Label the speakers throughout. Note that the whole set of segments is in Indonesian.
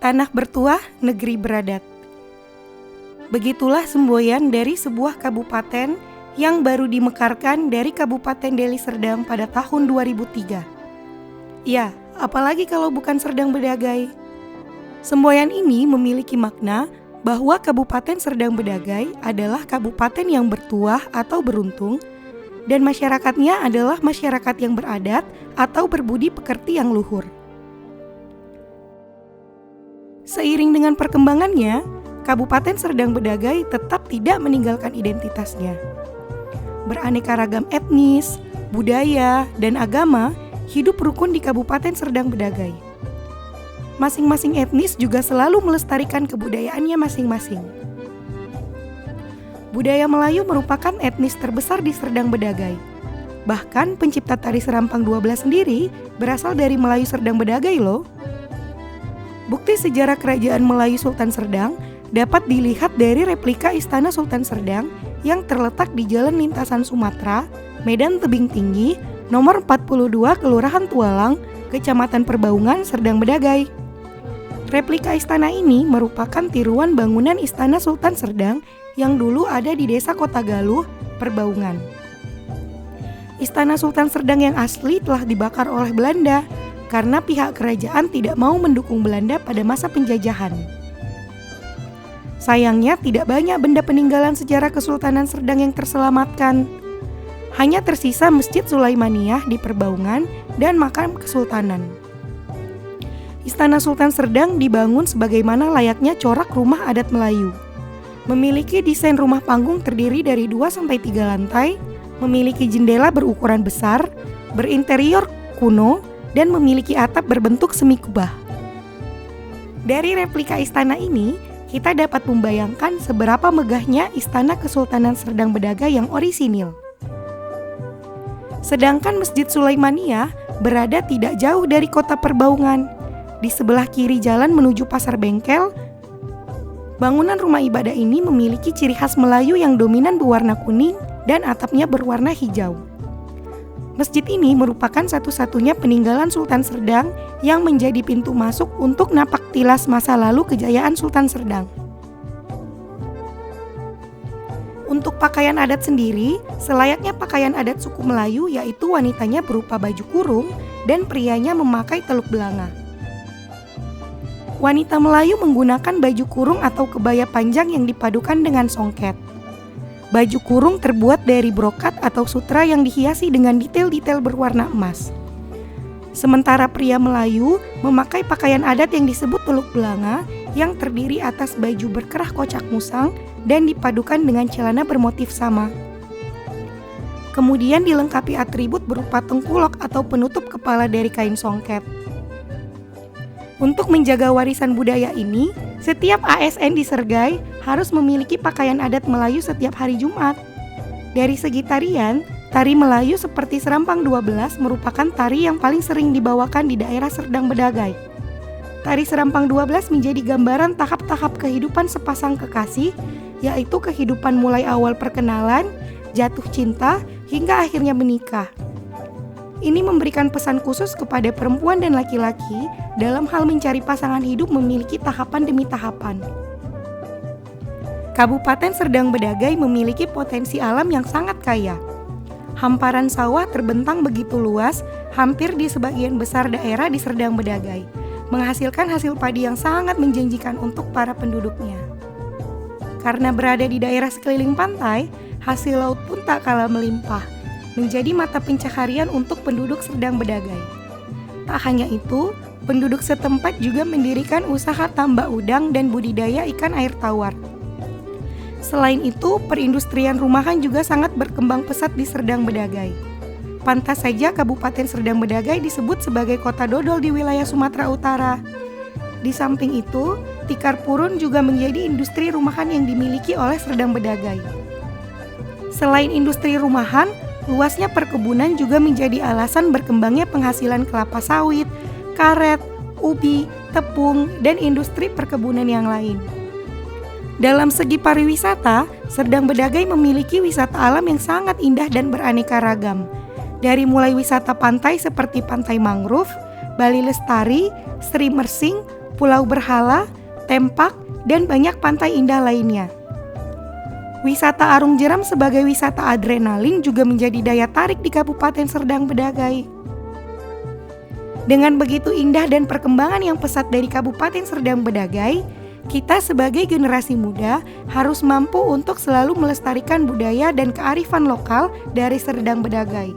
Speaker 1: Tanah bertuah, negeri beradat. Begitulah semboyan dari sebuah kabupaten yang baru dimekarkan dari Kabupaten Deli Serdang pada tahun 2003. Ya, apalagi kalau bukan Serdang Bedagai. Semboyan ini memiliki makna bahwa Kabupaten Serdang Bedagai adalah kabupaten yang bertuah atau beruntung, dan masyarakatnya adalah masyarakat yang beradat atau berbudi pekerti yang luhur. Seiring dengan perkembangannya, Kabupaten Serdang Bedagai tetap tidak meninggalkan identitasnya. Beraneka ragam etnis, budaya, dan agama hidup rukun di Kabupaten Serdang Bedagai. Masing-masing etnis juga selalu melestarikan kebudayaannya masing-masing. Budaya Melayu merupakan etnis terbesar di Serdang Bedagai. Bahkan pencipta tari Serampang 12 sendiri berasal dari Melayu Serdang Bedagai loh. Bukti sejarah kerajaan Melayu Sultan Serdang dapat dilihat dari replika Istana Sultan Serdang yang terletak di Jalan Lintasan Sumatera, Medan Tebing Tinggi, nomor 42, Kelurahan Tualang, Kecamatan Perbaungan, Serdang Bedagai. Replika istana ini merupakan tiruan bangunan Istana Sultan Serdang yang dulu ada di Desa Kota Galuh, Perbaungan. Istana Sultan Serdang yang asli telah dibakar oleh Belanda karena pihak kerajaan tidak mau mendukung Belanda pada masa penjajahan. Sayangnya tidak banyak benda peninggalan sejarah Kesultanan Serdang yang terselamatkan. Hanya tersisa Masjid Sulaimaniyah di Perbaungan dan makam kesultanan. Istana Sultan Serdang dibangun sebagaimana layaknya corak rumah adat Melayu. Memiliki desain rumah panggung terdiri dari 2-3 lantai, memiliki jendela berukuran besar, berinterior kuno, dan memiliki atap berbentuk semi kubah. Dari replika istana ini, kita dapat membayangkan seberapa megahnya Istana Kesultanan Serdang Bedagai yang orisinil. Sedangkan Masjid Sulaimaniyah berada tidak jauh dari kota Perbaungan. Di sebelah kiri jalan menuju Pasar Bengkel, bangunan rumah ibadah ini memiliki ciri khas Melayu yang dominan berwarna kuning dan atapnya berwarna hijau. Masjid ini merupakan satu-satunya peninggalan Sultan Serdang yang menjadi pintu masuk untuk napak tilas masa lalu kejayaan Sultan Serdang. Untuk pakaian adat sendiri, selayaknya pakaian adat suku Melayu, yaitu wanitanya berupa baju kurung dan prianya memakai teluk belanga. Wanita Melayu menggunakan baju kurung atau kebaya panjang yang dipadukan dengan songket. Baju kurung terbuat dari brokat atau sutra yang dihiasi dengan detail-detail berwarna emas. Sementara pria Melayu memakai pakaian adat yang disebut teluk belanga yang terdiri atas baju berkerah kocak musang dan dipadukan dengan celana bermotif sama. Kemudian dilengkapi atribut berupa tengkulok atau penutup kepala dari kain songket. Untuk menjaga warisan budaya ini, setiap ASN di Sergai harus memiliki pakaian adat Melayu setiap hari Jumat. Dari segi tarian, tari Melayu seperti Serampang 12 merupakan tari yang paling sering dibawakan di daerah Serdang Bedagai. Tari Serampang 12 menjadi gambaran tahap-tahap kehidupan sepasang kekasih, yaitu kehidupan mulai awal perkenalan, jatuh cinta, hingga akhirnya menikah. Ini memberikan pesan khusus kepada perempuan dan laki-laki dalam hal mencari pasangan hidup memiliki tahapan demi tahapan. Kabupaten Serdang Bedagai memiliki potensi alam yang sangat kaya. Hamparan sawah terbentang begitu luas, hampir di sebagian besar daerah di Serdang Bedagai, menghasilkan hasil padi yang sangat menjanjikan untuk para penduduknya. Karena berada di daerah sekeliling pantai, hasil laut pun tak kalah melimpah, menjadi mata pencaharian untuk penduduk Serdang Bedagai. Tak hanya itu, penduduk setempat juga mendirikan usaha tambak udang dan budidaya ikan air tawar. Selain itu, perindustrian rumahan juga sangat berkembang pesat di Serdang Bedagai. Pantas saja Kabupaten Serdang Bedagai disebut sebagai kota dodol di wilayah Sumatera Utara. Di samping itu, tikar purun juga menjadi industri rumahan yang dimiliki oleh Serdang Bedagai. Selain industri rumahan, luasnya perkebunan juga menjadi alasan berkembangnya penghasilan kelapa sawit, karet, ubi, tepung, dan industri perkebunan yang lain. Dalam segi pariwisata, Serdang Bedagai memiliki wisata alam yang sangat indah dan beraneka ragam. Dari mulai wisata pantai seperti Pantai Mangrove, Bali Lestari, Sri Mersing, Pulau Berhala, Tempak, dan banyak pantai indah lainnya. Wisata Arung Jeram sebagai wisata adrenalin juga menjadi daya tarik di Kabupaten Serdang Bedagai. Dengan begitu indah dan perkembangan yang pesat dari Kabupaten Serdang Bedagai, kita sebagai generasi muda harus mampu untuk selalu melestarikan budaya dan kearifan lokal dari Serdang Bedagai,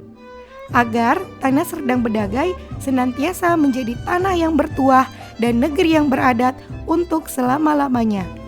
Speaker 1: agar tanah Serdang Bedagai senantiasa menjadi tanah yang bertuah dan negeri yang beradat untuk selama-lamanya.